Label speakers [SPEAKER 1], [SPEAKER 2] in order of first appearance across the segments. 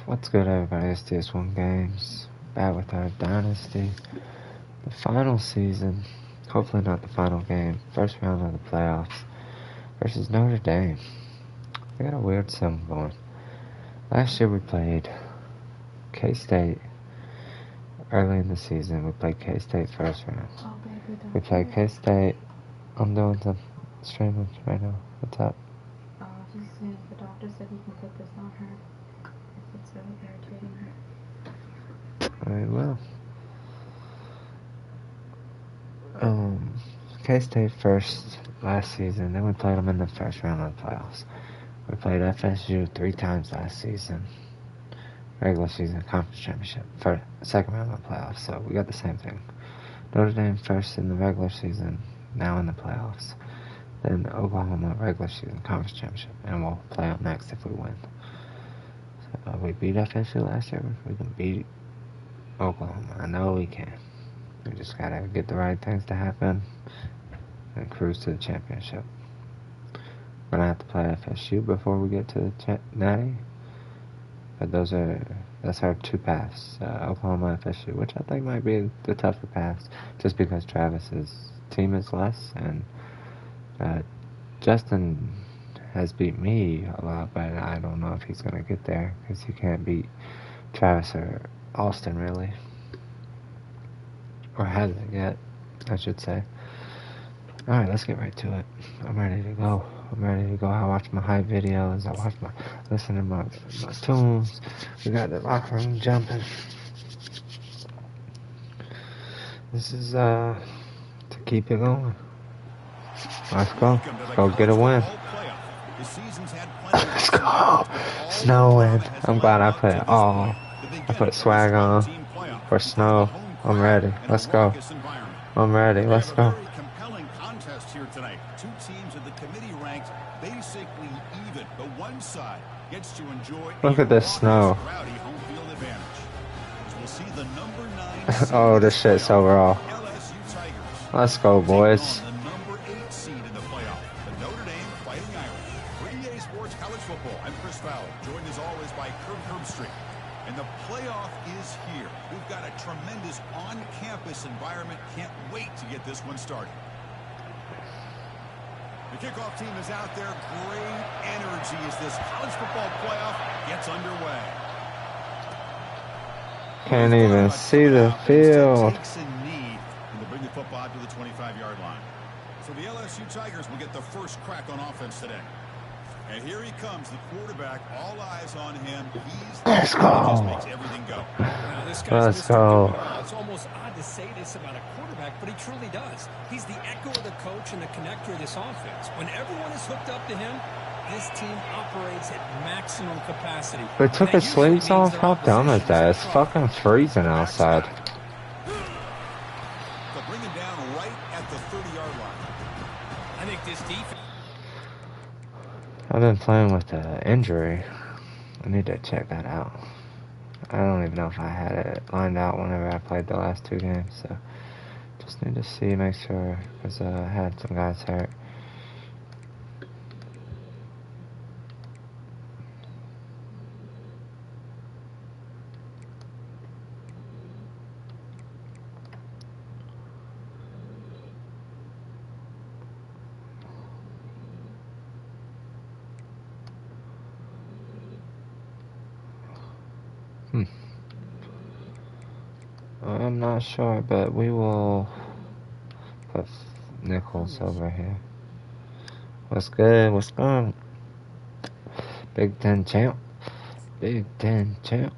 [SPEAKER 1] What's good, everybody? It's DS1 Games, back with our Dynasty. The final season, hopefully not the final game, first round of the playoffs, versus Notre Dame. They got a weird sim going. Last year we played K-State early in the season. We played K-State first round. We played K-State. I'm doing some streaming right now. What's up?
[SPEAKER 2] She's saying the doctor said you can put this on her if it's really irritating her.
[SPEAKER 1] I will. K-State first last season. Then we played them in the first round of the playoffs. We played FSU 3 times last season. Regular season, conference championship, for second round of the playoffs. So we got the same thing. Notre Dame first in the regular season, now in the playoffs. Then Oklahoma regular season, conference championship, and we'll play them next if we win. So we beat FSU last year. We can beat Oklahoma. I know we can. We just gotta get the right things to happen and cruise to the championship. We're gonna have to play FSU before we get to the Natty. But that's our 2 paths, Oklahoma, FSU, which I think might be the tougher paths, just because Travis's team is less, and Justin has beat me a lot, but I don't know if he's gonna get there, because he can't beat Travis or Austin, really. Or hasn't yet, I should say. Alright, let's get right to it. I'm ready to go. I watch my hype videos. Listen to my tunes. We got the locker room jumping. This is to keep it going. Let's go. Let's go get a win. Let's go. Snowing. I'm glad I put it all. I put swag on for snow. I'm ready. Let's go. I'm ready. Let's go.
[SPEAKER 3] Here tonight. 2 teams in the committee ranked basically even, but one side gets to enjoy.
[SPEAKER 1] Look at this snow.
[SPEAKER 3] Home field advantage. We'll see the number 9
[SPEAKER 1] oh, this shit's overall.
[SPEAKER 3] LSU Tigers.
[SPEAKER 1] Let's go, boys.
[SPEAKER 3] The number 8 seed in the playoff, the Notre Dame Fighting Irish. For EA Sports College Football, I'm Chris Fowler, joined as always by Kirk Herbstreit. And the playoff is here. We've got a tremendous on-campus environment. Can't wait to get this one started. The kickoff team is out there. Great energy as this college football playoff gets underway.
[SPEAKER 1] Can't even see the field.
[SPEAKER 3] Takes a knee and to bring the football out to the 25-yard line. So the LSU Tigers will get the first crack on offense today. And here he comes, the quarterback. All eyes on him. He's the
[SPEAKER 1] Let's
[SPEAKER 3] guy
[SPEAKER 1] go.
[SPEAKER 3] that just makes everything go.
[SPEAKER 1] Let's go.
[SPEAKER 4] It's almost odd to say this about a quarterback, but he truly does. He's the echo of the coach and the connector of this offense. When everyone is hooked up to him, this team operates at maximum capacity.
[SPEAKER 1] They took his sleeves off? How dumb is that? It's fucking freezing outside.
[SPEAKER 3] So bring him down right at the 30-yard line.
[SPEAKER 4] I think this defense...
[SPEAKER 1] I've been playing with the injury. I need to check that out. I don't even know if I had it lined out whenever I played the last 2 games, so just need to see, make sure, because I had some guys hurt. I'm not sure, but we will put Nichols over here. What's good? What's going? Big Ten champ. Big Ten champ.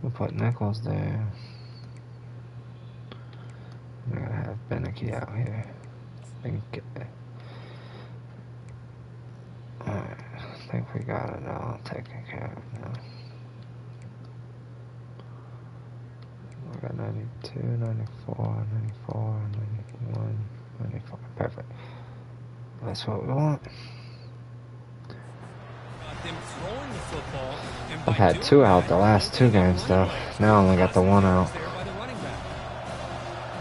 [SPEAKER 1] We'll put Nichols there. I'm gonna have Beneke out here. Alright, I think we got it all taken care of now. We got 92, 94, 94, 91, 94. Perfect. That's what we want. I've had 2 out the last 2 games, though. Now I only got the 1 out.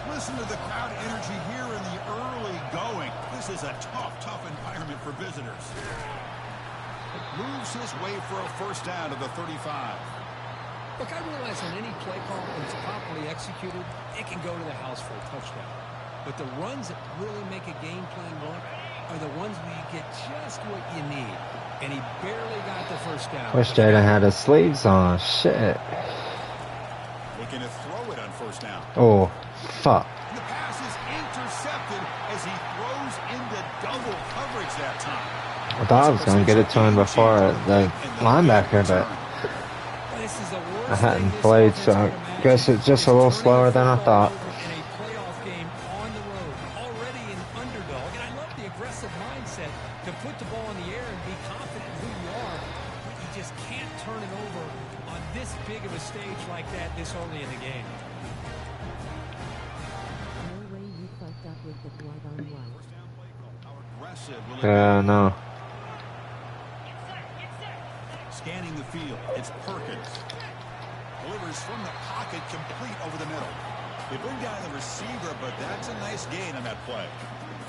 [SPEAKER 3] Listen to the crowd energy here in the early going. This This is a tough environment for visitors. Moves his way for a first down to the 35.
[SPEAKER 4] Look, I realize on any play call, when it's properly executed, it can go to the house for a touchdown. But the runs that really make a game plan work are the ones where you get just what you need. And he barely got the first down.
[SPEAKER 1] Wish Jaden had his sleeves on. Shit.
[SPEAKER 3] Looking to throw it on first down.
[SPEAKER 1] Oh, fuck.
[SPEAKER 3] The pass is intercepted as he throws into double coverage that time.
[SPEAKER 1] I thought I was going to get it to him before the linebacker, but I hadn't played, so I guess it's just a little slower than I thought.
[SPEAKER 4] In a playoff game on the road, already an underdog, and I love the aggressive mindset to put the ball in the air and be confident in who you are, but you just can't turn it over on this big of a stage like that this early in the game.
[SPEAKER 5] No way you fucked up with the one-on-one.
[SPEAKER 1] Yeah, no.
[SPEAKER 3] Scanning the field, it's Perkins. Delivers from the pocket, complete over the middle. They bring down the receiver, but that's a nice gain on that play.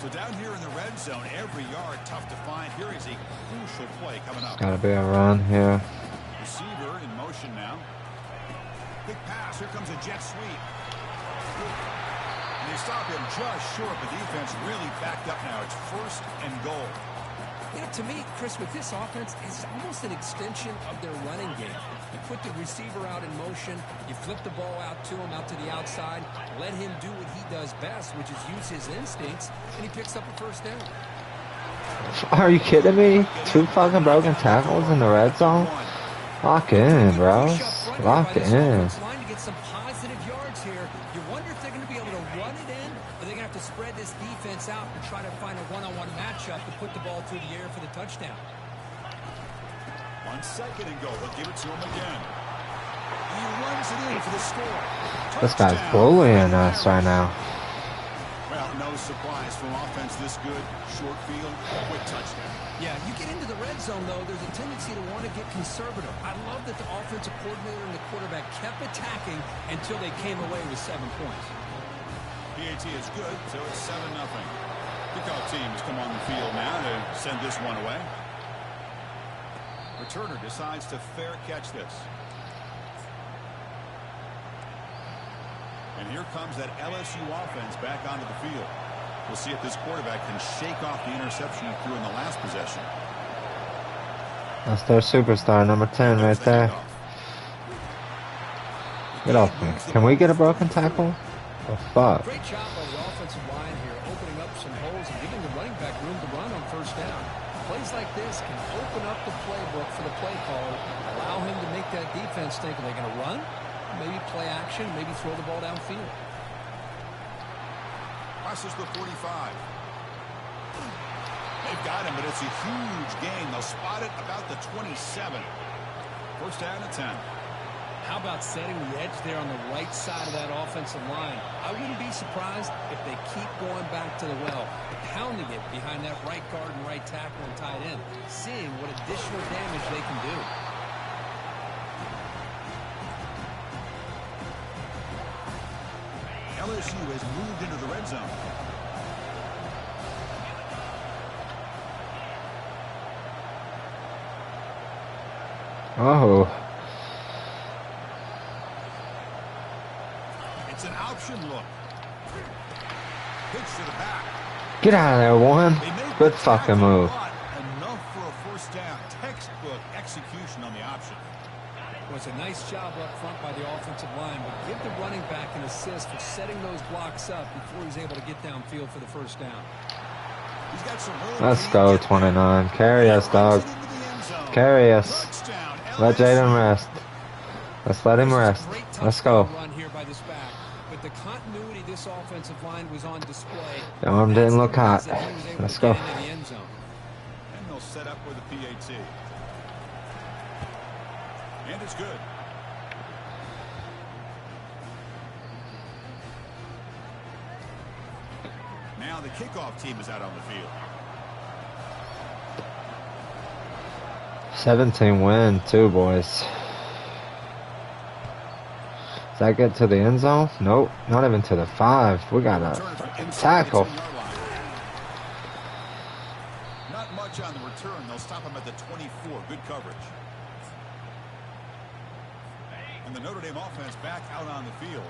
[SPEAKER 3] So down here in the red zone, every yard tough to find. Here is a crucial play coming up.
[SPEAKER 1] Gotta be a run here.
[SPEAKER 3] Receiver in motion now. Big pass. Here comes a jet sweep. And they stop him just short. The defense really backed up now. It's first and goal.
[SPEAKER 4] You know, to me, Chris, with this offense, it's almost an extension of their running game. You put the receiver out in motion, you flip the ball out to him, out to the outside, let him do what he does best, which is use his instincts, and he picks up a first down.
[SPEAKER 1] Are you kidding me? 2 fucking broken tackles in the red zone? Lock in, bro. Lock in.
[SPEAKER 4] Line to get some positive yards here. You wonder if they're going to be able to run it in, or they're going to have to spread this defense out and try to find a one-on-one matchup to put the ball through the air for the touchdown.
[SPEAKER 3] 1 second and go. They'll give it to him again. He runs it in for the score.
[SPEAKER 1] This guy's bullying us right now.
[SPEAKER 3] Well, no surprise from offense this good. Short field, quick touchdown.
[SPEAKER 4] Yeah, you get into the red zone, though, there's a tendency to want to get conservative. I love that the offensive coordinator and the quarterback kept attacking until they came away with 7 points.
[SPEAKER 3] PAT is good, so it's 7-0. Kickoff team has come on the field now to send this one away. Returner decides to fair catch this. And here comes that LSU offense back onto the field. We'll see if this quarterback can shake off the interception he threw in the last possession.
[SPEAKER 1] That's their superstar, number 10 right there. Get off me. Can we get a broken tackle? Oh, fuck.
[SPEAKER 4] Great job by the offensive line here, opening up some holes and giving the running back room to run on first down. Plays like this can open up the playbook for the play caller, allow him to make that defense think, are they going to run? Maybe play action, maybe throw the ball downfield.
[SPEAKER 3] Crosses the 45. They've got him, but it's a huge gain. They'll spot it about the 27. First down and 10.
[SPEAKER 4] How about setting the edge there on the right side of that offensive line? I wouldn't be surprised if they keep going back to the well, pounding it behind that right guard and right tackle and tight end, seeing what additional damage they can do.
[SPEAKER 3] LSU has moved into the red zone.
[SPEAKER 1] Oh.
[SPEAKER 3] It's an option look. Pitch to the back.
[SPEAKER 1] Get out of there, one. Good fucking move.
[SPEAKER 3] Enough for a first down. Textbook execution on the option.
[SPEAKER 4] It was a nice job up front by the offensive line, but give the running back an assist for setting those blocks up before he's able to get downfield for the first down.
[SPEAKER 3] He's got some
[SPEAKER 1] Let's go, 29. Carry us, dog. Carry us. Let Jaden rest. Let's let him rest. Let's go.
[SPEAKER 4] Run here by this back, but the continuity this offensive line was on display.
[SPEAKER 1] The arm didn't look hot. Let's go.
[SPEAKER 3] And they'll set up with a PAT. And it's good. Now the kickoff team is out on the field.
[SPEAKER 1] 17 win, too, boys. Does that get to the end zone? Nope, not even to the 5. We got a tackle.
[SPEAKER 3] Not much on the return. They'll stop him at the 24. Good coverage. And the Notre Dame offense back out on the field.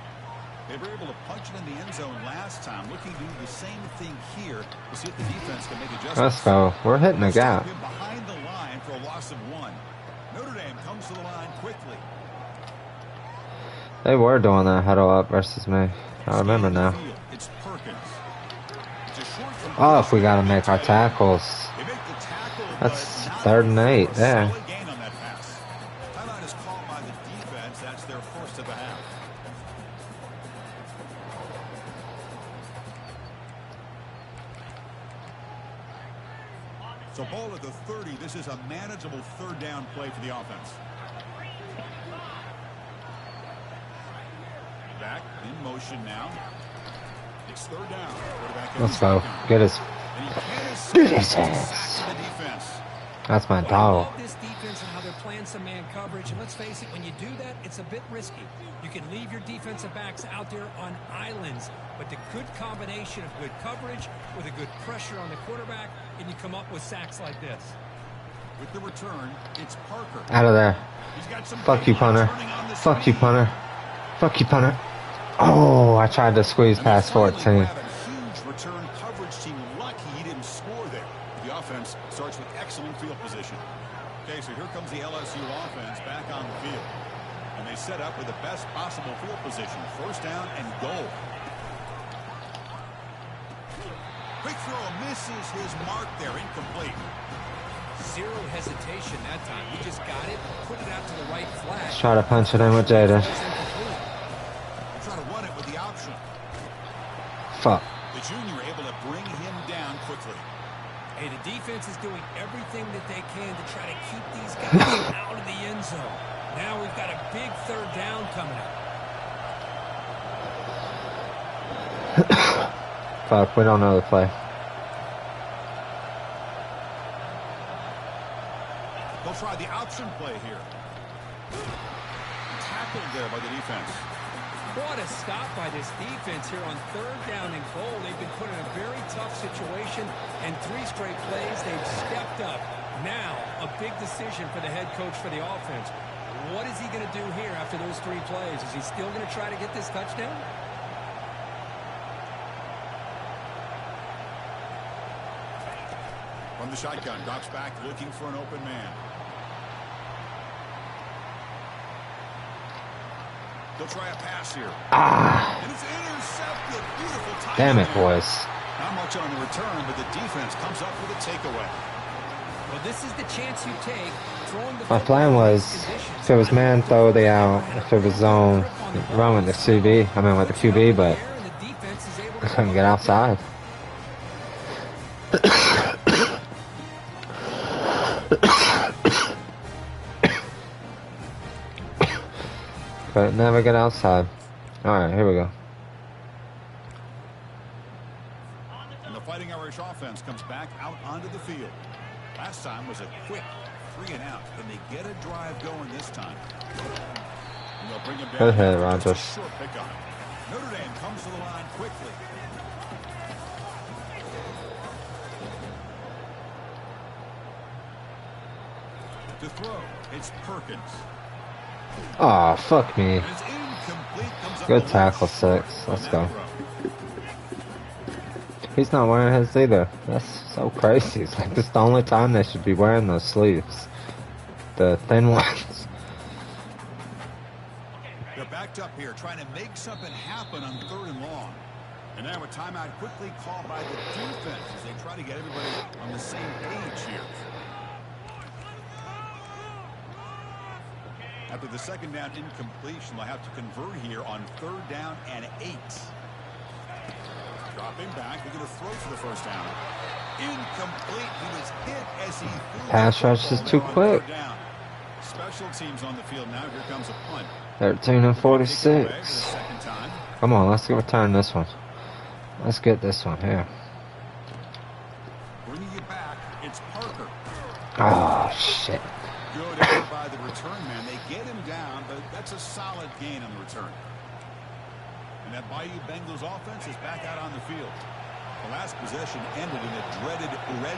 [SPEAKER 3] They were able to punch it in the end zone last time. Looking to do the same thing here to see if the defense can make adjustments.
[SPEAKER 1] Let's go. We're hitting the gap.
[SPEAKER 3] Behind the line for a loss of 1. Notre Dame comes to the line quickly.
[SPEAKER 1] They were doing that huddle up versus me. I remember now.
[SPEAKER 3] It's Perkins.
[SPEAKER 1] Oh, if we got to make our tackles. That's 3rd and 8 there.
[SPEAKER 3] Timeout is called by the defense. That's their first of the half. So ball at the 30. This is a manageable 3rd down play for the offense. Back in motion now. It's 3rd down.
[SPEAKER 1] Let's go. Get his. Get his ass. That's my dog.
[SPEAKER 4] I love this defense and how they're playing some man coverage. And let's face it, when you do that, it's a bit risky. You can leave your defensive backs out there on islands, but the good combination of good coverage with a good pressure on the quarterback, and you come up with sacks like this.
[SPEAKER 3] With the return, it's Parker.
[SPEAKER 1] Out of there. Fuck you, punter. Fuck you, punter. Fuck you, punter. Oh, I tried to squeeze past 14.
[SPEAKER 3] Huge return coverage team. Lucky he didn't score there. The offense starts with excellent field position. Okay, so here comes the LSU offense back on the field. And they set up with the best possible field position. 1st down and goal. Quick throw misses his mark there. Incomplete.
[SPEAKER 4] Zero hesitation that time. He just got it, put it out to the right flag.
[SPEAKER 1] Let's try to punch it in with Jada.
[SPEAKER 3] Try to run it with the option.
[SPEAKER 1] Fuck.
[SPEAKER 3] The junior able to bring him down quickly.
[SPEAKER 4] Hey, the defense is doing everything that they can to try to keep these guys out of the end zone. Now we've got a big 3rd down coming up.
[SPEAKER 1] Fuck, we don't know the play.
[SPEAKER 3] They'll try the option play here. Tackled there by the defense.
[SPEAKER 4] What a stop by this defense here on 3rd down and goal. They've been put in a very tough situation, and 3 straight plays, they've stepped up. Now, a big decision for the head coach for the offense. What is he going to do here after those 3 plays? Is he still going to try to get this touchdown?
[SPEAKER 3] From the shotgun, drops back, looking for an open man. They'll try a pass here. And it's intercepted. Beautiful time.
[SPEAKER 1] Damn it, boys.
[SPEAKER 3] Not much on the return, but the defense comes up with a takeaway.
[SPEAKER 4] Well, this is the chance you take.
[SPEAKER 1] My plan was, if it was man, throw the out. If it was zone, run with the QB. I mean, with the QB, but I couldn't get outside. But never get outside. Alright, here we go.
[SPEAKER 3] And the Fighting Irish offense comes back out onto the field. Last time was a quick 3 and out. Can they get a drive going this time? And they'll bring him down.
[SPEAKER 1] Good hit, Rogers.
[SPEAKER 3] Short pick on him. Notre Dame comes to the line quickly. To throw, it's Perkins.
[SPEAKER 1] Aw, fuck me. Good tackle, 6. Let's go. He's not wearing his either. That's so crazy. It's like this is the only time they should be wearing those sleeves. The thin ones.
[SPEAKER 3] They're backed up here, trying to make something happen on 3rd and long. And now a timeout quickly called by the defense as they try to get everybody on the same page here. After the 2nd down incompletion, they'll have to convert here on 3rd down and 8. Dropping back, they're going to throw for the 1st down. Incomplete. He was hit as he threw.
[SPEAKER 1] Pass rush is too quick.
[SPEAKER 3] Special teams on the field now. Here comes a punt.
[SPEAKER 1] 13 and 46. Come on, let's return this one. Let's get this one here.
[SPEAKER 3] Bringing you back, it's Parker.
[SPEAKER 1] Oh, shit.
[SPEAKER 3] Good effort by the return man. They get him down, but that's a solid gain on the return. And that Bayou Bengals offense is back out on the field. The last possession ended in a dreaded red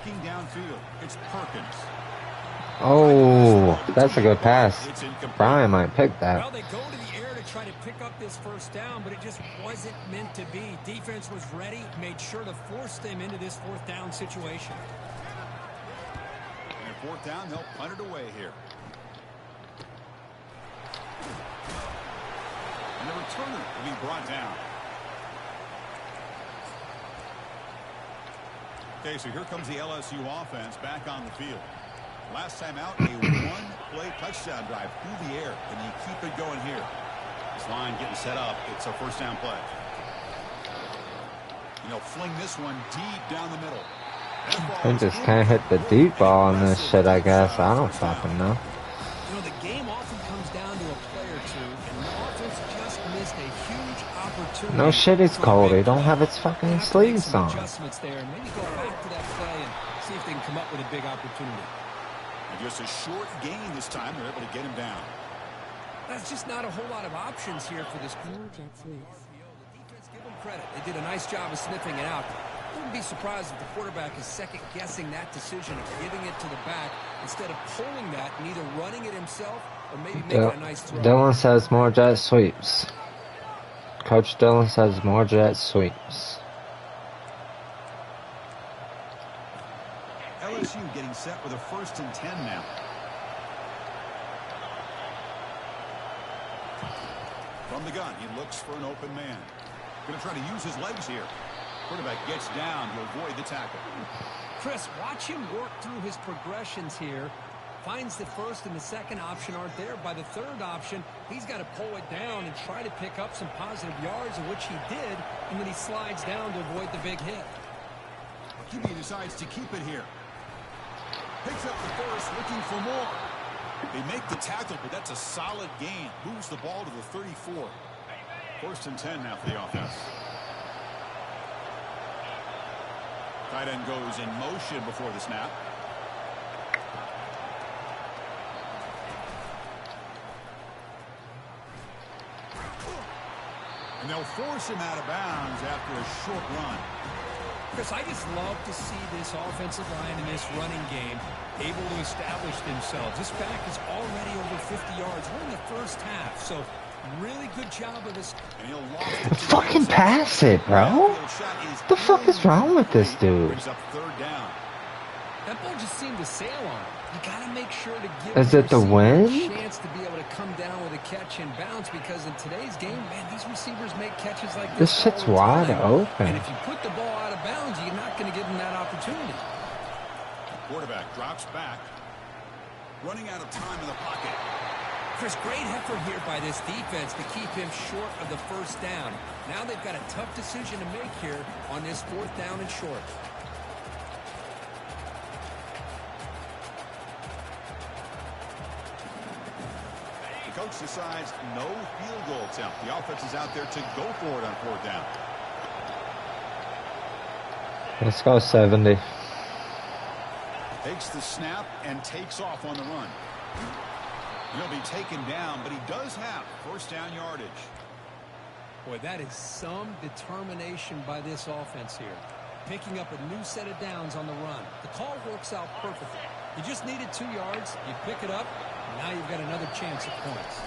[SPEAKER 3] looking downfield. It's Perkins.
[SPEAKER 1] Oh, that's a good pass. Brian might pick that.
[SPEAKER 4] Well, they go to the air to try to pick up this first down, but it just wasn't meant to be. Defense was ready, made sure to force them into this fourth down situation.
[SPEAKER 3] And at fourth down, they'll punt it away here. And the returner will be brought down. Okay, so here comes the LSU offense back on the field. Last time out, a one-play touchdown drive through the air. Can they keep it going here? This line getting set up. It's a first down play. And they'll fling this one deep down the middle.
[SPEAKER 1] They just can't hit the deep ball on this shit, I guess. I don't fucking know.
[SPEAKER 4] You know, the game often comes down to a play or two, and the offense just missed a huge opportunity.
[SPEAKER 1] No shit, it's cold. They don't have its fucking sleeves on.
[SPEAKER 4] Adjustments there. Maybe go back to that play and see if they can come up with a big opportunity.
[SPEAKER 3] And just a short gain this time. They're able to get him down.
[SPEAKER 4] That's just not a whole lot of options here for this
[SPEAKER 5] No jet sweeps.
[SPEAKER 4] The defense, give them credit. They did a nice job of sniffing it out. Wouldn't be surprised if the quarterback is second-guessing that decision of giving it to the back instead of pulling that and either running it himself or maybe making a nice throw.
[SPEAKER 1] Dylan says more jet sweeps. Coach Dylan says more jet sweeps.
[SPEAKER 3] LSU getting set with a 1st and 10 now. From the gun, he looks for an open man. Going to try to use his legs here. Quarterback gets down to avoid the tackle.
[SPEAKER 4] Chris, watch him work through his progressions here. Finds the first and the second option aren't there. By the third option, he's got to pull it down and try to pick up some positive yards, of which he did, and then he slides down to avoid the big hit.
[SPEAKER 3] QB decides to keep it here. Picks up the first, looking for more. They make the tackle, but that's a solid gain. Moves the ball to the 34. 1st and 10 now for the offense. Tight end goes in motion before the snap. And they'll force him out of bounds after a short run.
[SPEAKER 4] Chris, I just love to see this offensive line in this running game able to establish themselves. This back is already over 50 yards. We're in the first half, so really good job of this.
[SPEAKER 3] And he'll lost it.
[SPEAKER 1] Fucking pass it, bro. What the fuck is wrong with this dude?
[SPEAKER 3] Brings up 3rd down.
[SPEAKER 4] That ball just seemed to sail on. You got to make sure to give
[SPEAKER 1] Is it the wind?
[SPEAKER 4] a chance to be able to come down with a catch and bounce, because in today's game, man, these receivers make catches like this.
[SPEAKER 1] This shit's
[SPEAKER 4] all the
[SPEAKER 1] wide
[SPEAKER 4] time.
[SPEAKER 1] open.
[SPEAKER 4] And if you put the ball out of bounds, you're not going to give them that opportunity.
[SPEAKER 3] Quarterback drops back. Running out of time in the pocket.
[SPEAKER 4] Chris, great effort here by this defense to keep him short of the first down. Now they've got a tough decision to make here on this 4th down and short.
[SPEAKER 3] The coach decides no field goal attempt. The offense is out there to go for it on 4th down.
[SPEAKER 1] Let's go 70.
[SPEAKER 3] Takes the snap and takes off on the run. He'll be taken down, but he does have 1st down yardage.
[SPEAKER 4] Boy, that is some determination by this offense here. Picking up a new set of downs on the run. The call works out perfectly. You just needed 2 yards. You pick it up. And now you've got another chance at points.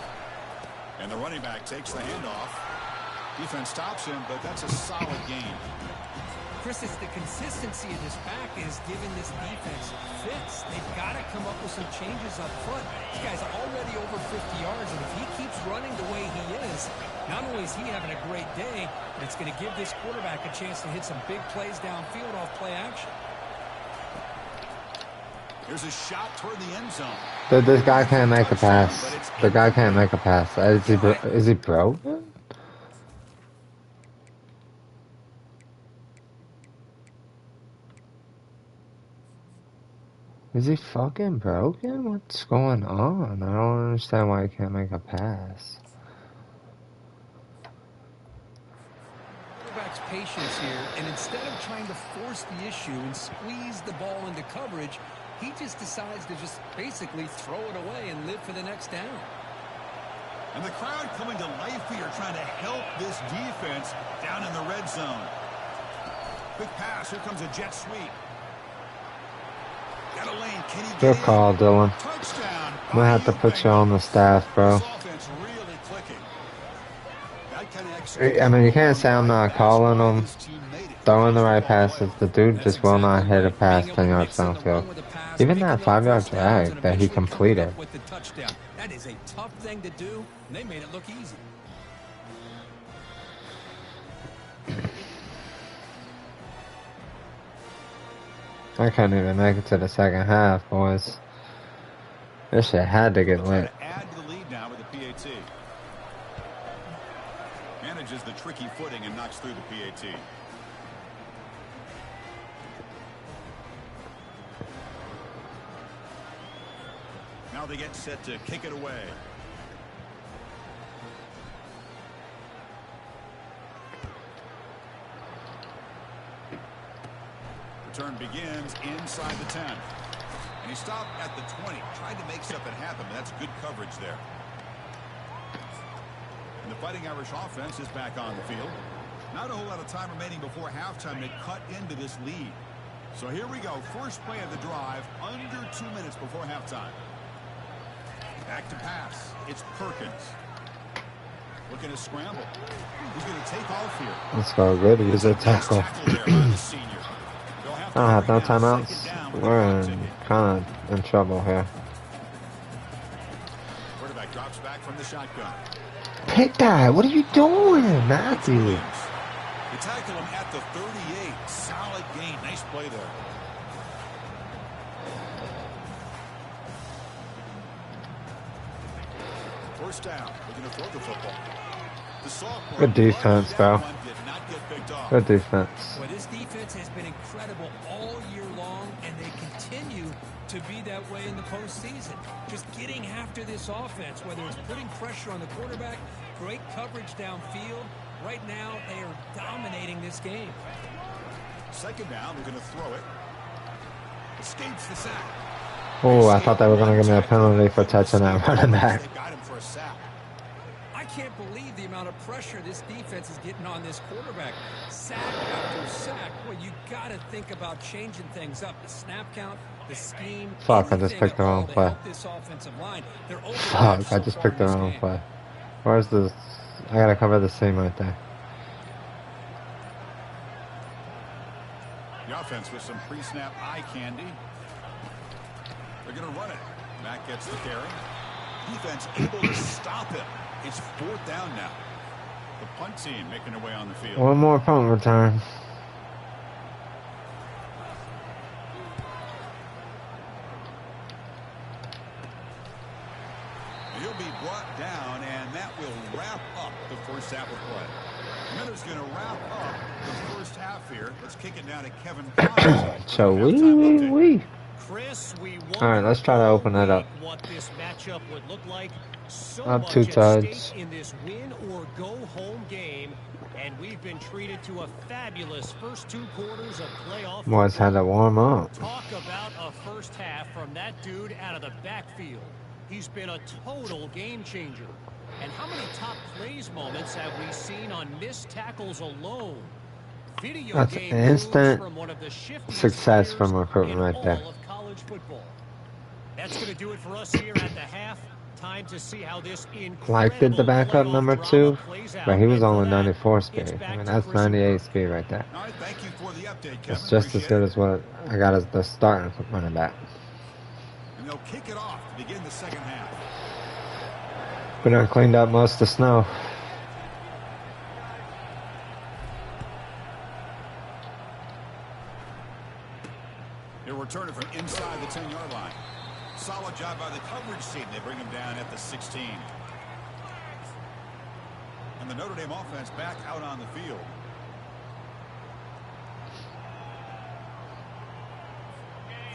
[SPEAKER 3] And the running back takes the handoff. Defense stops him, but that's a solid gain.
[SPEAKER 4] Chris, it's the consistency of this back is giving this defense fits. They've got to come up with some changes up front. This guy's already over 50 yards, and if he keeps running the way he is, not only is he having a great day, but it's going to give this quarterback a chance to hit some big plays downfield off play action.
[SPEAKER 3] There's a shot toward the end zone.
[SPEAKER 1] Dude, this guy can't make a pass. The guy can't make a pass. Is he broken? Is he fucking broken? What's going on? I don't understand why he can't make a pass.
[SPEAKER 4] Quarterback's patience here, and instead of trying to force the issue and squeeze the ball into coverage, he just decides to just basically throw it away and live for the next down.
[SPEAKER 3] And the crowd coming to life here, trying to help this defense down in the red zone. Quick pass. Here comes a jet sweep. Got a lane. Can he
[SPEAKER 1] Good
[SPEAKER 3] get
[SPEAKER 1] call,
[SPEAKER 3] in?
[SPEAKER 1] Dylan.
[SPEAKER 3] Touchdown.
[SPEAKER 1] I'm gonna have to put you on the staff, bro.
[SPEAKER 3] This offense really clicking. That kind of execution
[SPEAKER 1] I mean, you can't
[SPEAKER 3] along
[SPEAKER 1] say I'm
[SPEAKER 3] the right
[SPEAKER 1] not
[SPEAKER 3] pass
[SPEAKER 1] calling
[SPEAKER 3] by
[SPEAKER 1] him,
[SPEAKER 3] his teammate.
[SPEAKER 1] throwing the
[SPEAKER 3] First
[SPEAKER 1] right
[SPEAKER 3] football
[SPEAKER 1] passes.
[SPEAKER 3] playoff.
[SPEAKER 1] The dude
[SPEAKER 4] That's
[SPEAKER 1] just will not
[SPEAKER 4] exactly
[SPEAKER 1] hit a
[SPEAKER 4] right.
[SPEAKER 1] pass
[SPEAKER 4] Being able
[SPEAKER 1] 10
[SPEAKER 4] to
[SPEAKER 1] yards
[SPEAKER 4] mix in the
[SPEAKER 1] downfield.
[SPEAKER 4] run with the pass,
[SPEAKER 1] Even
[SPEAKER 4] picking
[SPEAKER 1] that
[SPEAKER 4] up
[SPEAKER 1] 5-yard
[SPEAKER 4] first downs, and
[SPEAKER 1] drag that he
[SPEAKER 4] eventually coming
[SPEAKER 1] completed.
[SPEAKER 4] up with the touchdown. That is a tough thing to do, and they made it look easy.
[SPEAKER 1] I couldn't even make it to the second half, boys. This shit had to get
[SPEAKER 3] They'll try
[SPEAKER 1] lit.
[SPEAKER 3] to add to the lead now with the PAT. Manages the tricky footing and knocks through the PAT. Now they get set to kick it away. Return begins inside the 10. And he stopped at the 20. Tried to make something happen, but that's good coverage there. And the Fighting Irish offense is back on the field. Not a whole lot of time remaining before halftime to cut into this lead. So here we go. First play of the drive, under 2 minutes before halftime. Back to pass. It's Perkins. Looking to scramble. Who's going to take off here?
[SPEAKER 1] Let's go. Good. Use a tackle.
[SPEAKER 3] There by the senior.
[SPEAKER 1] I don't have no
[SPEAKER 3] Second
[SPEAKER 1] timeouts.
[SPEAKER 3] down with
[SPEAKER 1] We're
[SPEAKER 3] the clock
[SPEAKER 1] in
[SPEAKER 3] ticking.
[SPEAKER 1] kind of in trouble here.
[SPEAKER 3] Quarterback drops back from the shotgun.
[SPEAKER 1] Pick that. What are you doing, Matthew?
[SPEAKER 3] Williams. They tackle him at the 38. Solid gain. Nice play there. First down. Looking to throw the football. The sophomore.
[SPEAKER 1] Good defense, bro.
[SPEAKER 3] That one did not get picked off.
[SPEAKER 1] Good defense.
[SPEAKER 4] Well, this defense has been incredible all year long, and they continue to be that way in the postseason. Just getting after this offense, whether it's putting pressure on the quarterback, great coverage downfield. Right now, they are dominating this game.
[SPEAKER 3] Second down. They're going to throw it. Escapes the sack.
[SPEAKER 1] Oh, I thought they were going to give me a penalty for touching that running back.
[SPEAKER 3] They got him for a sack.
[SPEAKER 4] I can't believe the amount of pressure this defense is getting on this quarterback. Sack after sack. Well, you got to think about changing things up. The snap count, the scheme.
[SPEAKER 1] Fuck, I just picked the wrong play.
[SPEAKER 4] This offensive line. They're
[SPEAKER 1] Fuck, I just picked the wrong play. Where's the... I got to cover the seam right there.
[SPEAKER 3] The offense with some pre-snap eye candy. They're going to run it. Matt gets the carry. Defense able to stop him. It's fourth down now. The punt team making their way on the field.
[SPEAKER 1] One more punt return.
[SPEAKER 3] He'll be brought down, and that will wrap up the first half of play. Miller's going to wrap up the first half here. Let's kick it down to Kevin Collins.
[SPEAKER 1] So wee.
[SPEAKER 6] Chris, we
[SPEAKER 1] All right, let's try to open it up.
[SPEAKER 6] what this matchup would look like. So
[SPEAKER 1] Up
[SPEAKER 6] much
[SPEAKER 1] 2
[SPEAKER 6] at
[SPEAKER 1] touch.
[SPEAKER 6] stake in this win or go home game, and we've been treated to a fabulous first 2 quarters of playoff.
[SPEAKER 1] Boys had to warm up.
[SPEAKER 6] Talk about a first half from that dude out of the backfield. He's been a total game changer. And how many top plays moments have we seen on missed tackles alone? Video
[SPEAKER 1] That's
[SPEAKER 6] game
[SPEAKER 1] instant
[SPEAKER 6] moves from one of the shiftiest
[SPEAKER 1] success from
[SPEAKER 6] players
[SPEAKER 1] recruiting
[SPEAKER 6] in
[SPEAKER 1] right there.
[SPEAKER 6] all of college football. That's going to do it for us here at the half. Time to see how this
[SPEAKER 1] Like did the backup
[SPEAKER 6] playoff
[SPEAKER 1] number
[SPEAKER 6] drama
[SPEAKER 1] 2,
[SPEAKER 6] plays out.
[SPEAKER 1] but he was
[SPEAKER 6] And for
[SPEAKER 1] only
[SPEAKER 6] that,
[SPEAKER 1] 94
[SPEAKER 6] it's
[SPEAKER 1] speed.
[SPEAKER 6] back
[SPEAKER 1] I mean,
[SPEAKER 6] to
[SPEAKER 1] that's
[SPEAKER 6] Chris and
[SPEAKER 1] 98
[SPEAKER 6] Brooke.
[SPEAKER 1] speed right there.
[SPEAKER 3] All right, thank you for the update, Kevin.
[SPEAKER 1] It's just as good as what I got as the starting running back.
[SPEAKER 3] And they'll kick it off to begin the second half.
[SPEAKER 1] We done cleaned up most of the snow.
[SPEAKER 3] They'll return it from inside the 10-yard line. Solid job by the coverage team. They bring him down at the 16. And the Notre Dame offense back out on the field.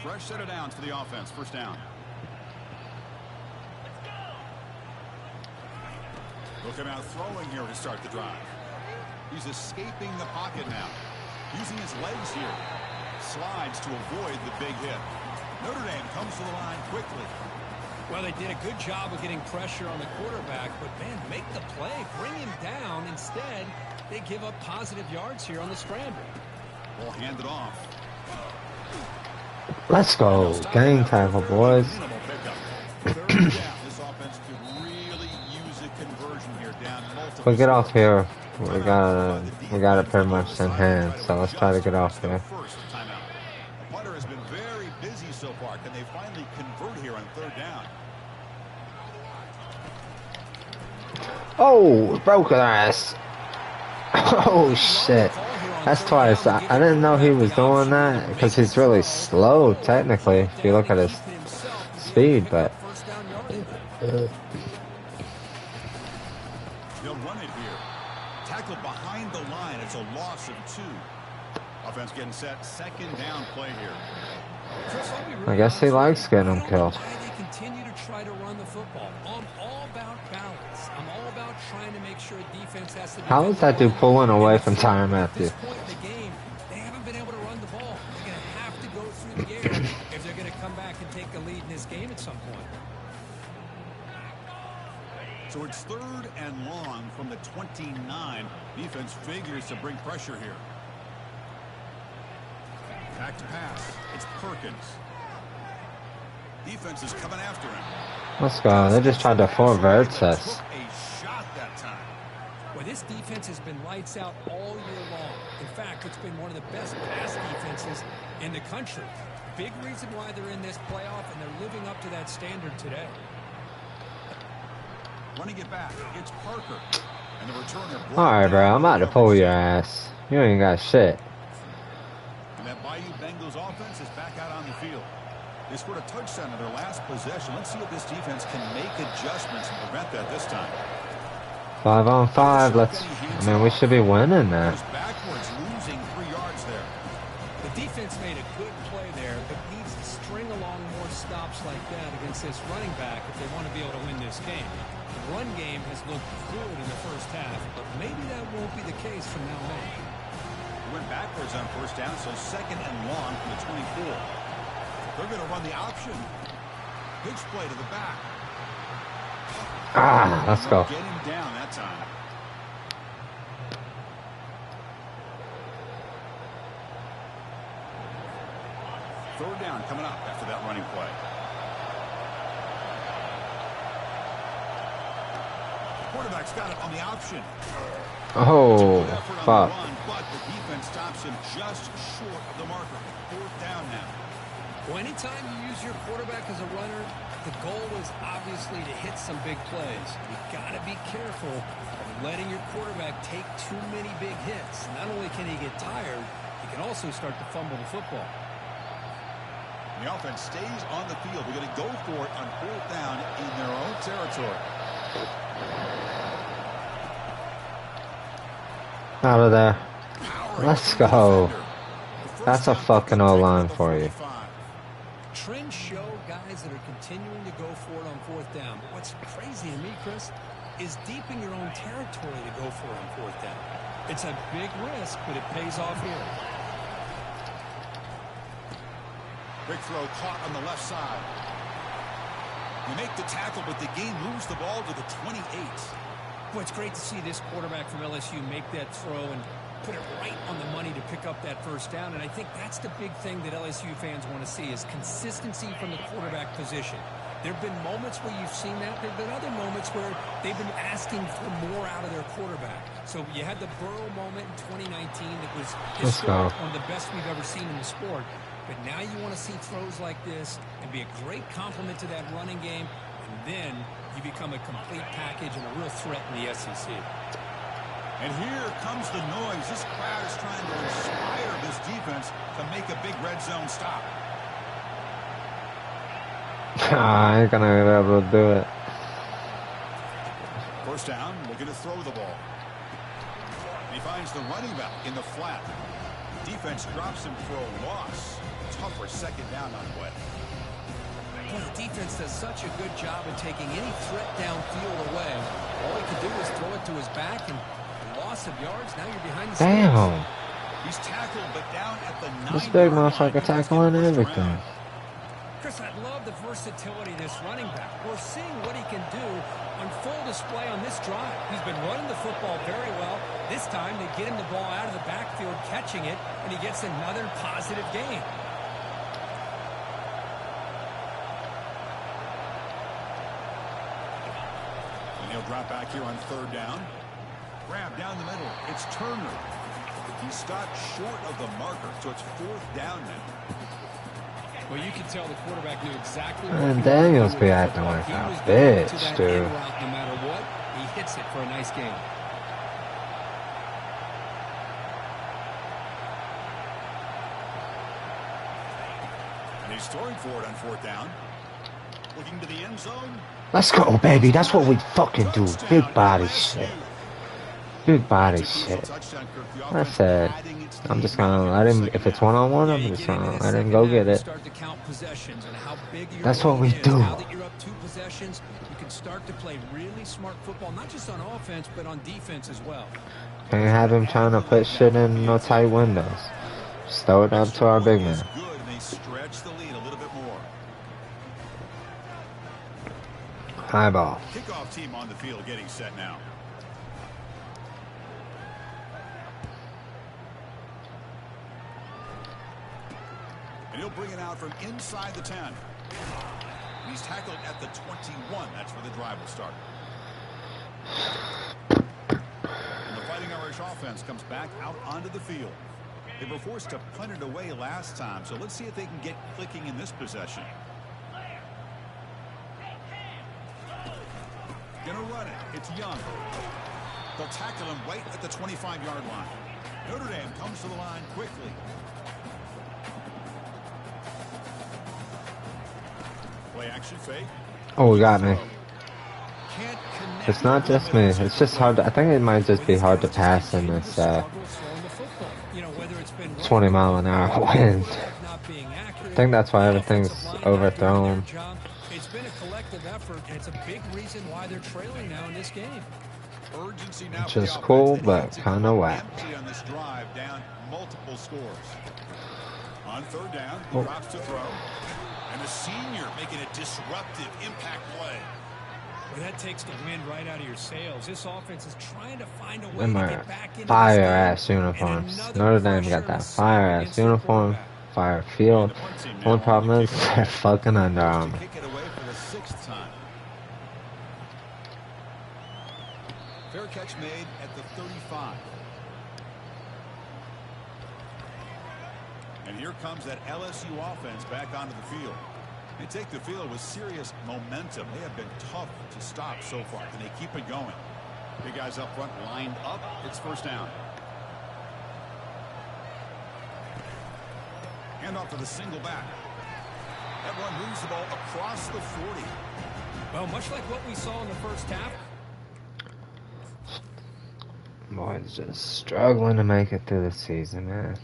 [SPEAKER 3] Fresh set of downs for the offense. First down. Looking out throwing here to start the drive. He's escaping the pocket now. Using his legs here. Slides to avoid the big hit. Notre Dame comes to the line quickly.
[SPEAKER 4] Well, they did a good job of getting pressure on the quarterback, but, man, make the play. Bring him down. Instead, they give up positive yards here on the scramble.
[SPEAKER 3] Ball handed off.
[SPEAKER 1] Let's go. Gang tackle, boys.
[SPEAKER 3] Minimal pickup. Third down. This offense could really use a conversion here. Down multiple
[SPEAKER 1] If we get off
[SPEAKER 3] scores.
[SPEAKER 1] here, we
[SPEAKER 3] Timeout
[SPEAKER 1] got it pretty much in hand. So let's try to get off here.
[SPEAKER 3] First timeout. The punter has been very busy so far. Can they finally convert here on third down?
[SPEAKER 1] Oh, broke her ass. Oh shit. That's twice. I didn't know he was doing that because he's really slow technically if you look at his speed, but
[SPEAKER 3] They'll run it here. Tackle behind the line. It's a loss of 2. Offense getting set. Second down play here.
[SPEAKER 1] I guess he likes getting him killed.
[SPEAKER 4] They continue to try to run the football. I'm all about balance. I'm all about trying to make sure defense has to be.
[SPEAKER 1] How is that dude pulling away from Tyrann Matthew?
[SPEAKER 4] At this point in the game, they haven't been able to run the ball. They're going to have to go through the air if they're going to come back and take the lead in this game at some point.
[SPEAKER 3] So it's third and long from the 29. Defense figures to bring pressure here. Back to pass. It's Perkins. Defense is coming after him.
[SPEAKER 1] Let's go. They just tried to forward us.
[SPEAKER 3] Took a shot that time.
[SPEAKER 4] Well, this defense has been lights out all year long. In fact, it's been one of the best pass defenses in the country. Big reason why they're in this playoff, and they're living up to that standard today.
[SPEAKER 3] Running it back. It's Parker. And the returner.
[SPEAKER 1] Alright, bro. I'm about to pull your ass. You ain't got shit.
[SPEAKER 3] And that Bayou Bengals offense is back out on the field. They scored a touchdown in their last possession. Let's see if this defense can make adjustments and prevent that this time.
[SPEAKER 1] 5 on 5. I mean, we should be winning that.
[SPEAKER 3] Backwards, losing 3 yards there.
[SPEAKER 4] The defense made a good play there, but needs to string along more stops like that against this running back if they want to be able to win this game. The run game has looked good in the first half, but maybe that won't be the case from now on.
[SPEAKER 3] Went backwards on first down, so second and long from the 24. They're going to run the option. Pitch play to the back.
[SPEAKER 1] Ah, let's go.
[SPEAKER 3] Get him down that time. Third down coming up after that running play. Quarterback's got it on the option.
[SPEAKER 1] Oh, fuck.
[SPEAKER 3] But the defense stops him just short of the marker. Fourth down now.
[SPEAKER 4] Well, anytime you use your quarterback as a runner, the goal is obviously to hit some big plays. You've got to be careful of letting your quarterback take too many big hits. Not only can he get tired, he can also start to fumble the football.
[SPEAKER 3] The offense stays on the field. We're going to go for it on fourth down in their own territory.
[SPEAKER 1] Out of there. Let's go. That's a fucking O-line for you.
[SPEAKER 4] Trends show guys that are continuing to go for it on fourth down. What's crazy to me, Chris, is deep in your own territory to go for it on fourth down. It's a big risk, but it pays off here.
[SPEAKER 3] Big throw caught on the left side. You make the tackle, but the game moves the ball to the 28.
[SPEAKER 4] Boy, it's great to see this quarterback from LSU make that throw and put it right on the money to pick up that first down. And I think that's the big thing that LSU fans want to see is consistency from the quarterback position. There have been moments where you've seen that. There have been other moments where they've been asking for more out of their quarterback. So you had the Burrow moment in 2019 that was historic, one of the best we've ever seen in the sport. But now you want to see throws like this and be a great complement to that running game. And then you become a complete package and a real threat in the SEC.
[SPEAKER 3] And here comes the noise. This crowd is trying to inspire this defense to make a big red zone stop.
[SPEAKER 1] I ain't gonna be able to do it.
[SPEAKER 3] First down, looking to throw the ball. He finds the running back in the flat. Defense drops him for a loss. Tougher second down on the way.
[SPEAKER 4] Well, the defense does such a good job of taking any threat downfield away. All he can do is throw it to his back, and loss of yards. Now you're behind the sticks.
[SPEAKER 1] Damn.
[SPEAKER 3] He's tackled, but down at the 9.
[SPEAKER 1] This big motherfucker tackling everything.
[SPEAKER 4] Chris, I love the versatility of this running back. We're seeing what he can do on full display on this drive. He's been running the football very well. This time they get him the ball out of the backfield, catching it, and he gets another positive gain.
[SPEAKER 3] And he'll drop back here on 3rd down. Grab down the middle. It's Turner. He stopped short of the marker, so it's 4th down now.
[SPEAKER 4] Well, you can tell the quarterback knew exactly what
[SPEAKER 1] And Daniels be acting like a bitch, dude.
[SPEAKER 4] No matter what, he hits it for a nice game.
[SPEAKER 3] And he's throwing for it on 4th down. Looking to the end zone.
[SPEAKER 1] Let's go, baby. That's what we fucking do. Big body shit. Big body shit. I said, I'm just gonna let him, if it's one-on-one, I'm just gonna let him go get it. That's what we do.
[SPEAKER 4] Now that you're up 2 possessions, you can start to play really smart football, not just on offense, but on defense as well.
[SPEAKER 1] Can't have him trying to put shit in no tight windows. Just throw it up to our big man.
[SPEAKER 3] Stretch the lead a little bit more.
[SPEAKER 1] High ball.
[SPEAKER 3] Kickoff team on the field getting set now. And he'll bring it out from inside the 10. He's tackled at the 21. That's where the drive will start. And the Fighting Irish offense comes back out onto the field. They were forced to punt it away last time, so let's see if they can get clicking in this possession. Gonna run it. It's Young. They'll tackle him right at the 25-yard line. Notre Dame comes to the line quickly. Play action fake.
[SPEAKER 1] Oh, we got me. It's not just me. It's just hard to, I think it might just be hard to pass in this 20-mile-an-hour wind. I think that's why everything's overthrown.
[SPEAKER 4] It's been a collective effort, and it's a big reason why they're trailing now in this game.
[SPEAKER 3] Urgency now.
[SPEAKER 1] Which is cool, but kind of whack.
[SPEAKER 3] On this drive, down multiple scores. On 3rd down, he drops to throw. And the senior making a disruptive impact play.
[SPEAKER 4] Well, that takes the wind right out of your sails. This offense is trying to find a way to get back into
[SPEAKER 1] fire-ass uniforms. Notre Dame got that fire-ass uniform, fire field. Only problem is they're fucking Under Armour.
[SPEAKER 3] Kick it away for the 6th time. Fair catch made at the 35. And here comes that LSU offense back onto the field. They take the field with serious momentum. They have been tough to stop so far. Can they keep it going? Big guys up front lined up. It's 1st down. Hand off to the single back. That one moves the ball across the 40.
[SPEAKER 4] Well, much like what we saw in the first half.
[SPEAKER 1] Boys just struggling to make it through the season, man.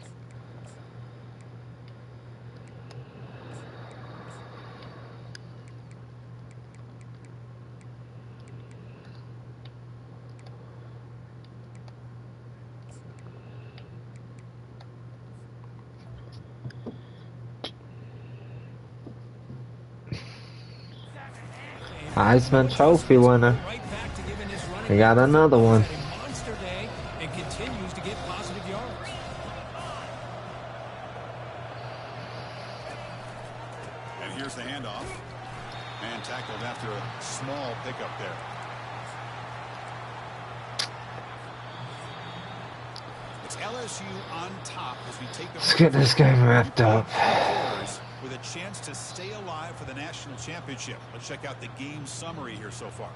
[SPEAKER 1] Heisman Trophy winner. We got another one.
[SPEAKER 4] Monster day and continues to get positive yards.
[SPEAKER 3] And here's the handoff. And tackled after a small pickup there. It's LSU on top as we take the.
[SPEAKER 1] Let's get this game wrapped up.
[SPEAKER 3] With a chance to stay alive for the national championship. Let's check out the game summary here so far.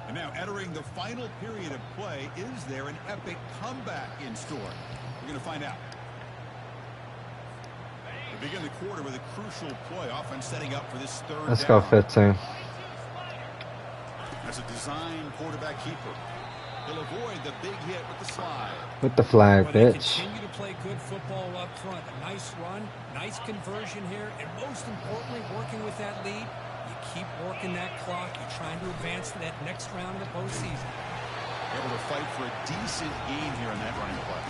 [SPEAKER 3] And now entering the final period of play, is there an epic comeback in store? We're going to find out. We begin the quarter with a crucial play, offense setting up for this 3rd
[SPEAKER 1] Let's
[SPEAKER 3] down.
[SPEAKER 1] go 15.
[SPEAKER 3] As a design quarterback keeper. He'll avoid the big hit with the slide.
[SPEAKER 1] With the flag,
[SPEAKER 4] Well, they
[SPEAKER 1] bitch.
[SPEAKER 4] continue to play good football up front. A nice run, nice conversion here, and most importantly, working with that lead, you keep working that clock. You're trying to advance to that next round of the postseason.
[SPEAKER 3] Able to fight for a decent gain here in that running play.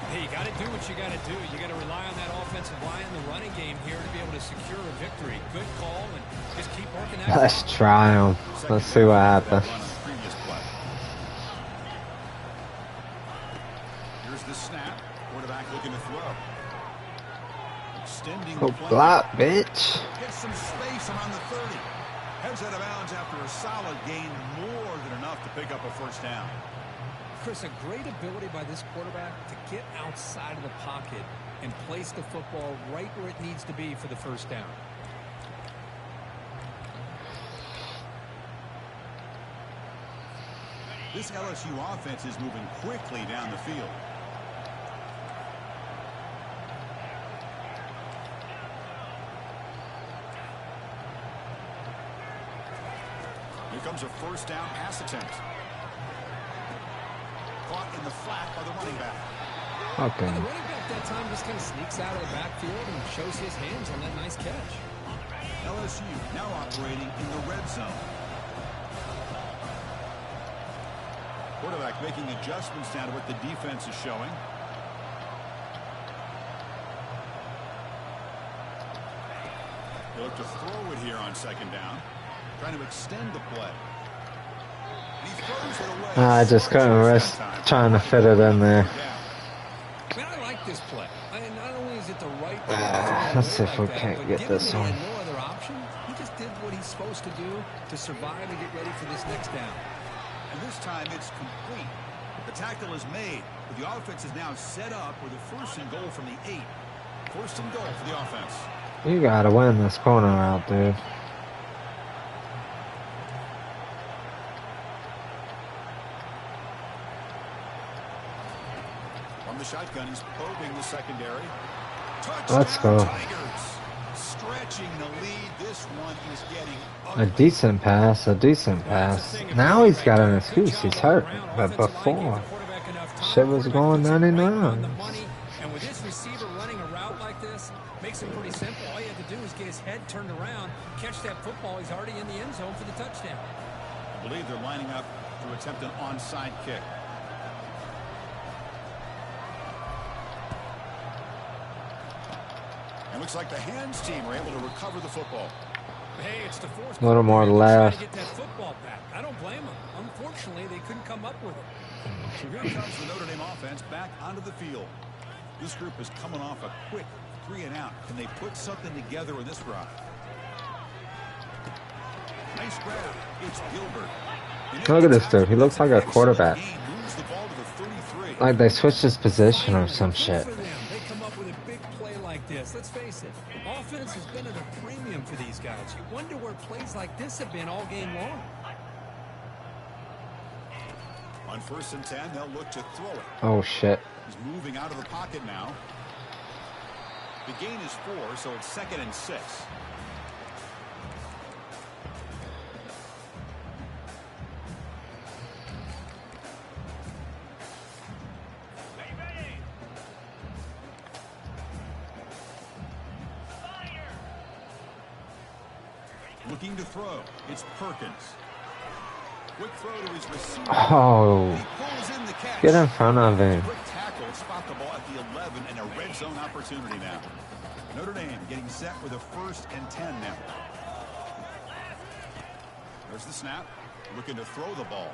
[SPEAKER 4] Hey, you got to do what you got to do. You got to rely on that offensive line in the running game here to be able to secure a victory. Good call, and just keep working that.
[SPEAKER 1] Let's try them. Let's see what happens.
[SPEAKER 3] Here's the snap. Quarterback looking to throw. extending
[SPEAKER 1] Oh,
[SPEAKER 3] the play.
[SPEAKER 1] block, bitch.
[SPEAKER 3] Gets some space around the 30. Heads out of bounds after a solid gain, more than enough to pick up a first down.
[SPEAKER 4] Chris, a great ability by this quarterback to get outside of the pocket and place the football right where it needs to be for the first down.
[SPEAKER 3] This LSU offense is moving quickly down the field. Here comes a first down pass attempt. Caught in the flat by the running back.
[SPEAKER 1] Okay.
[SPEAKER 4] And the running back that time just kind of sneaks out of the backfield and shows his hands on that nice catch.
[SPEAKER 3] LSU now operating in the red zone. Quarterback making adjustments down to what the defense is showing. They look to throw it here on second down. Trying to extend the play. And he throws it away.
[SPEAKER 1] I just couldn't risk trying to fit it in there.
[SPEAKER 4] Man, I like this play. I mean, not only is it the right
[SPEAKER 1] Let's see if we can't get this one.
[SPEAKER 4] no other option. He just did what he's supposed to do to survive and get ready for this next down.
[SPEAKER 3] And this time it's complete. The tackle is made, but the offense is now set up with a first and goal from the 8. First and goal for the offense.
[SPEAKER 1] You gotta win this corner out, dude.
[SPEAKER 3] From the shotgun, he's probing the secondary.
[SPEAKER 1] Let's go.
[SPEAKER 3] Tigers. Stretching the lead. This one is getting
[SPEAKER 1] A decent pass, a decent pass. Now he's got an excuse. He's hurt. But before, shit was going 99.
[SPEAKER 4] And with this receiver running a route like this, makes it pretty simple. All you have to do is get his head turned around, catch that football. He's already in the end zone for the touchdown.
[SPEAKER 3] I believe they're lining up to attempt an onside kick. And looks like the hands team are able to recover the football.
[SPEAKER 4] Hey, it's the fourth.
[SPEAKER 1] A little more left.
[SPEAKER 4] Get that football back. I don't blame them. Unfortunately, they couldn't come up with it.
[SPEAKER 3] So here comes the Notre Dame offense back onto the field. This group is coming off a quick 3 and out. Can they put something together in this drive? Nice grab. It's Gilbert.
[SPEAKER 1] Look at this dude. He looks like a quarterback. Like they switched his position or some shit.
[SPEAKER 4] They come up with a big play like this. Let's face it. Offense has been at a premium for these guys. You wonder where plays like this have been all game long.
[SPEAKER 3] On 1st and 10, they'll look to throw it.
[SPEAKER 1] Oh shit.
[SPEAKER 3] He's moving out of the pocket now. The gain is 4, so it's 2nd and 6. Looking to throw. It's Perkins. Quick throw to his receiver.
[SPEAKER 1] Oh.
[SPEAKER 3] He pulls in the catch.
[SPEAKER 1] Get in front of him.
[SPEAKER 3] Quick tackle, spot the ball at the 11 and a red zone opportunity now. Notre Dame getting set with a 1st and 10 now. There's the snap. Looking to throw the ball.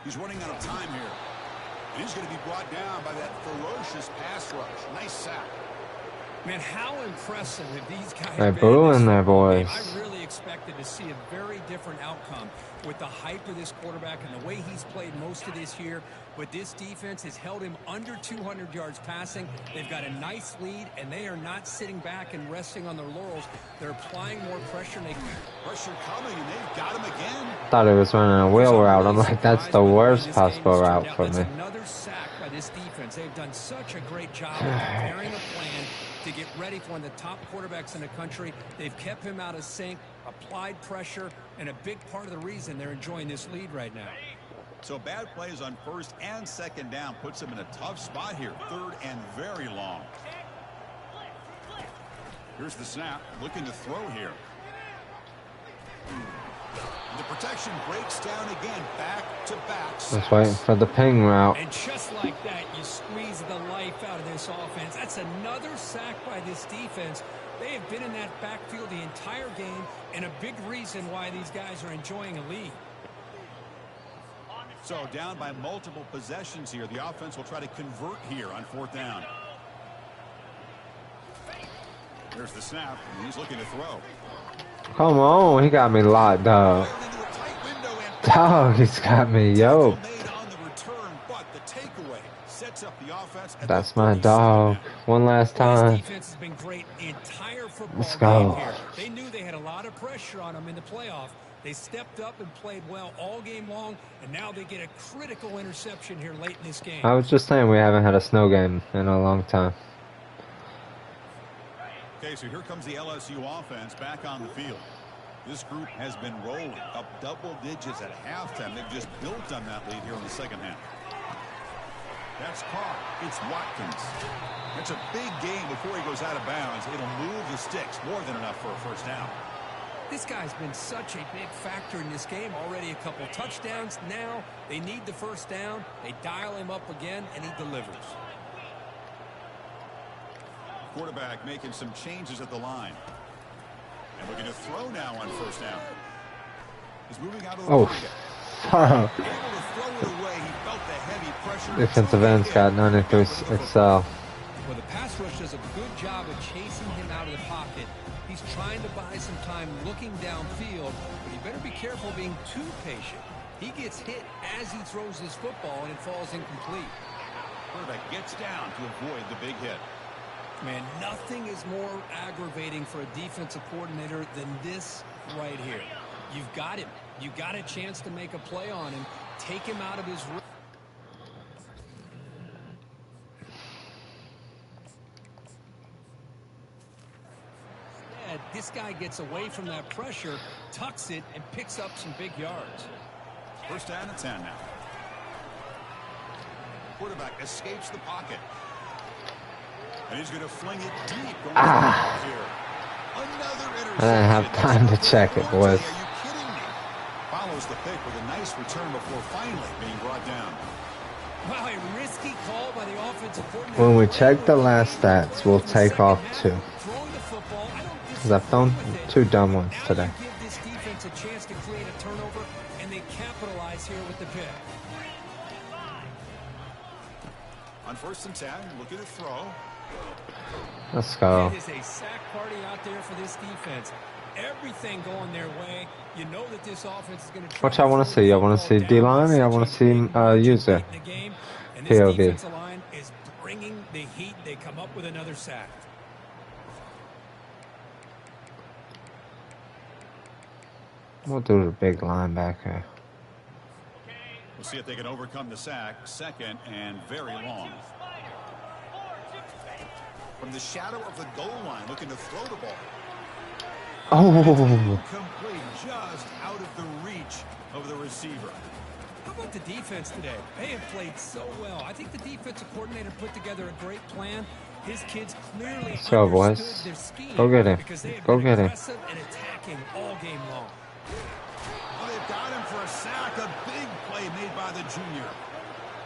[SPEAKER 3] He's running out of time here. And he's going to be brought down by that ferocious pass rush. Nice sack.
[SPEAKER 4] Man, how impressive have these guys
[SPEAKER 1] They're
[SPEAKER 4] been?
[SPEAKER 1] booing their boys.
[SPEAKER 4] I really expected to see a very different outcome with the hype of this quarterback and the way he's played most of this year. But this defense has held him under 200 yards passing. They've got a nice lead, and they are not sitting back and resting on their laurels. They're applying more pressure.
[SPEAKER 3] Pressure coming, and they've got him again.
[SPEAKER 1] Thought he was running a wheel route. I'm like, that's the worst possible route for me.
[SPEAKER 4] Another sack by this defense. They've done such a great job of preparing a plan to get ready for one of the top quarterbacks in the country. They've kept him out of sync, applied pressure, and a big part of the reason they're enjoying this lead right now.
[SPEAKER 3] So bad plays on 1st and 2nd down puts them in a tough spot here. 3rd and very long. Here's the snap. Looking to throw here. The protection breaks down again. Back-to-back.
[SPEAKER 1] Just waiting for the ping route.
[SPEAKER 4] And just like that, you squeeze the life out of this offense. That's another sack by this defense. They have been in that backfield the entire game, and a big reason why these guys are enjoying a lead.
[SPEAKER 3] So down by multiple possessions here. The offense will try to convert here on 4th down. There's the snap, and he's looking to throw.
[SPEAKER 1] Come on, he got me locked up. Dog, he's got me yoked. That's my dog. One last time.
[SPEAKER 4] Defense has been great the entire football
[SPEAKER 1] Let's go.
[SPEAKER 4] game here. They knew they had a lot of pressure on them in the playoff. They stepped up and played well all game long, and now they get a critical interception here late in this game.
[SPEAKER 1] I was just saying we haven't had a snow game in a long time.
[SPEAKER 3] Okay, so here comes the LSU offense back on the field. This group has been rolling up double digits at halftime. They've just built on that lead here in the second half. That's caught. It's Watkins. It's a big game before he goes out of bounds. It'll move the sticks more than enough for a first down.
[SPEAKER 4] This guy's been such a big factor in this game. Already a couple touchdowns. Now they need the first down. They dial him up again, and he delivers.
[SPEAKER 3] Quarterback making some changes at the line. And looking to throw now on first down. He's moving out of the pocket. Able to throw it away. He felt the heavy pressure.
[SPEAKER 1] Defensive end's got none of his excel.
[SPEAKER 4] Well, the pass rush does a good job of chasing him out of the pocket. He's trying to buy some time looking downfield, but you better be careful being too patient. He gets hit as he throws his football, and it falls incomplete.
[SPEAKER 3] Quarterback gets down to avoid the big hit.
[SPEAKER 4] Man, nothing is more aggravating for a defensive coordinator than this right here. You've got him. You got a chance to make a play on him. Take him out of his rhythm. This guy gets away from that pressure, tucks it, and picks up some big yards.
[SPEAKER 3] First down and 10 now. Quarterback escapes the pocket. And he's going to fling it deep. Here. Another interception.
[SPEAKER 1] I didn't have time to check it, boys.
[SPEAKER 3] Are you kidding me? Follows the pick with a nice return before finally being brought down.
[SPEAKER 4] Wow, a risky call by the offensive coordinator.
[SPEAKER 1] When we check the last stats, we'll take off 2. Because I've thrown 2 dumb ones today.
[SPEAKER 4] Give this defense a chance to create a turnover, and they capitalize here with the pick.
[SPEAKER 3] On first and 10, looking to throw.
[SPEAKER 1] Let's go.
[SPEAKER 4] It is a sack party out there for this defense. Everything going their way. You know that this offense is going to.
[SPEAKER 1] What y'all want to see? Y'all want to see D-line or y'all want to see user?
[SPEAKER 4] And this
[SPEAKER 1] POV.
[SPEAKER 4] defensive line is bringing the heat. They come up with another sack.
[SPEAKER 1] We'll do the big linebacker.
[SPEAKER 3] We'll see if they can overcome the sack. Second and very long. From the shadow of the goal line, looking to throw the ball.
[SPEAKER 1] Oh,
[SPEAKER 3] Complete, just out of the reach of the receiver.
[SPEAKER 4] How about the defense today? They have played so well. I think the defensive coordinator put together a great plan. His kids clearly
[SPEAKER 1] let's go, boys.
[SPEAKER 4] understood their scheme.
[SPEAKER 1] Go get him.
[SPEAKER 4] Because they have
[SPEAKER 1] Go
[SPEAKER 4] been
[SPEAKER 1] get him.
[SPEAKER 4] aggressive and attacking all game long.
[SPEAKER 3] Well, they've got him for a sack. A big play made by the junior.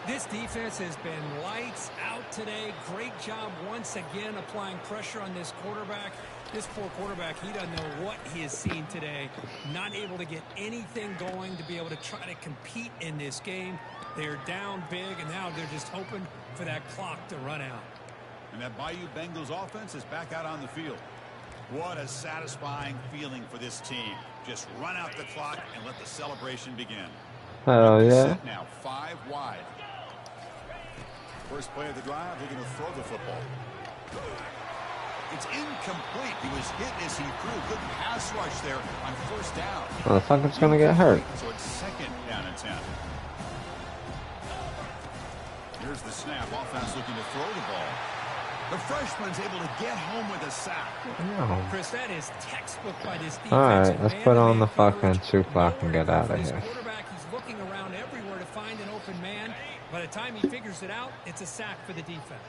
[SPEAKER 4] This defense has been lights out today. Great job once again applying pressure on this quarterback. This poor quarterback, he doesn't know what he has seen today. Not able to get anything going to be able to try to compete in this game. They're down big, and now they're just hoping for that clock to run out.
[SPEAKER 3] And that Bayou Bengals offense is back out on the field. What a satisfying feeling for this team. Just run out the clock and let the celebration begin.
[SPEAKER 1] oh yeah.
[SPEAKER 3] Now 5 wide. First play of the drive, they're going to throw the football. It's incomplete. He was hit as he threw. Good pass rush there on first down.
[SPEAKER 1] Motherfucker's gonna get hurt.
[SPEAKER 3] So it's second down and 10. Here's the snap. Offense looking to throw the ball. The freshman's able to get home with a sack.
[SPEAKER 1] No.
[SPEAKER 4] Chris, that is textbook by this defense.
[SPEAKER 1] Alright, let's put on the fucking 2 clock and get out of here.
[SPEAKER 4] He's looking around everywhere to find an open man. By the time he figures it out, it's a sack for the defense.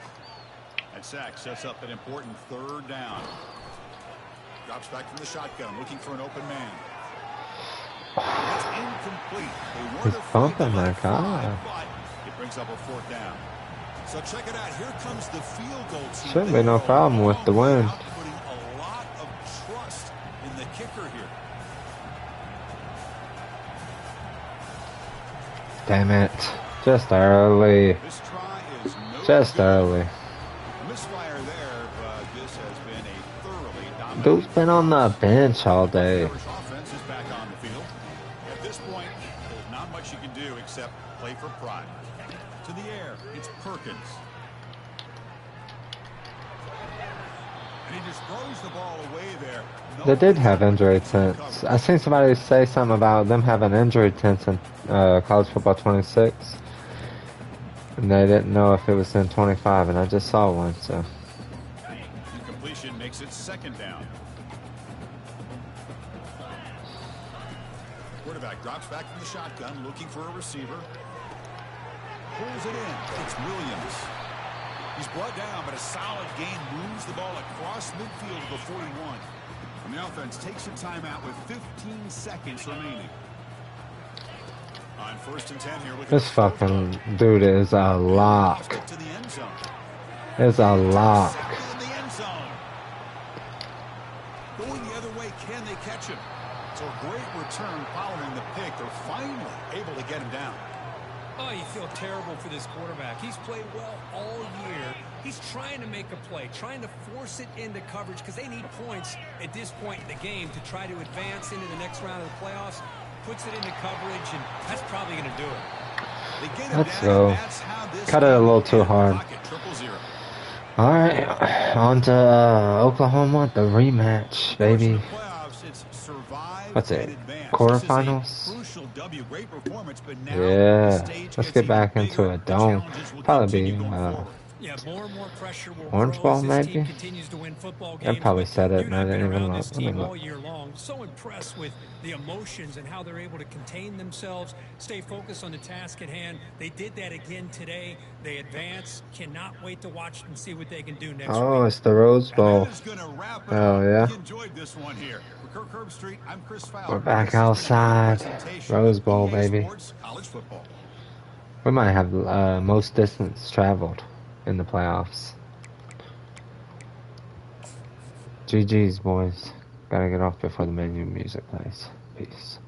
[SPEAKER 3] That sack sets up an important third down. Drops back from the shotgun, looking for an open man. It's incomplete. They were
[SPEAKER 1] He's bumping that guy.
[SPEAKER 3] but it brings up a fourth down. So check it out. Here comes the field goal team.
[SPEAKER 1] Shouldn't be no problem with the wind.
[SPEAKER 3] Putting a lot of trust in the kicker here.
[SPEAKER 1] Damn it. Just early.
[SPEAKER 3] This try is no
[SPEAKER 1] Just
[SPEAKER 3] good.
[SPEAKER 1] early.
[SPEAKER 3] Misfire there, but this has been a thoroughly
[SPEAKER 1] Dude's been on the bench all day.
[SPEAKER 3] Irish offense is back on the field. At this point, there's not much you can do except play for pride. To the air, it's Perkins. And he just throws the ball away there.
[SPEAKER 1] They did have injury tents. I seen somebody say something about them having injury tents in college football 26. And they didn't know if it was in 25, and I just saw one, so.
[SPEAKER 3] Incompletion makes it second down. Quarterback drops back from the shotgun, looking for a receiver. Pulls it in. It's Williams. He's brought down, but a solid gain moves the ball across midfield to the 41. And the offense takes a timeout with 15 seconds remaining. On 1st and 10 here.
[SPEAKER 1] This fucking dude is a lock. Is a lock.
[SPEAKER 3] Going the other way, can they catch him? So a great return following the pick. They're finally able to get him down.
[SPEAKER 4] Oh, you feel terrible for this quarterback. He's played well all year. He's trying to make a play, trying to force it into coverage because they need points at this point in the game to try to advance into the next round of the playoffs. Puts it into coverage, and that's probably going to do it.
[SPEAKER 1] Let's go. Cut it a little too hard. Alright, on to Oklahoma, the rematch, baby. What's it? Quarterfinals? Yeah, let's get back into it. Don't probably be
[SPEAKER 4] Yeah, more and more pressure will
[SPEAKER 1] Orange
[SPEAKER 4] grow
[SPEAKER 1] Ball,
[SPEAKER 4] as this
[SPEAKER 1] maybe?
[SPEAKER 4] team continues to win football
[SPEAKER 1] I
[SPEAKER 4] games.
[SPEAKER 1] probably said it,
[SPEAKER 4] Dude,
[SPEAKER 1] and I
[SPEAKER 4] I've
[SPEAKER 1] didn't
[SPEAKER 4] been
[SPEAKER 1] even
[SPEAKER 4] around
[SPEAKER 1] look.
[SPEAKER 4] this
[SPEAKER 1] Let me
[SPEAKER 4] team all
[SPEAKER 1] look.
[SPEAKER 4] year long. So impressed with the emotions and how they're able to contain themselves, stay focused on the task at hand. They did that again today. They advance. Cannot wait to watch and see what they can do next
[SPEAKER 1] Oh,
[SPEAKER 4] week.
[SPEAKER 1] it's the Rose Bowl. Hell yeah. We're back outside. Rose Bowl, baby. We might have most distance traveled in the playoffs. GG's, boys. Gotta get off before the menu music plays. Peace.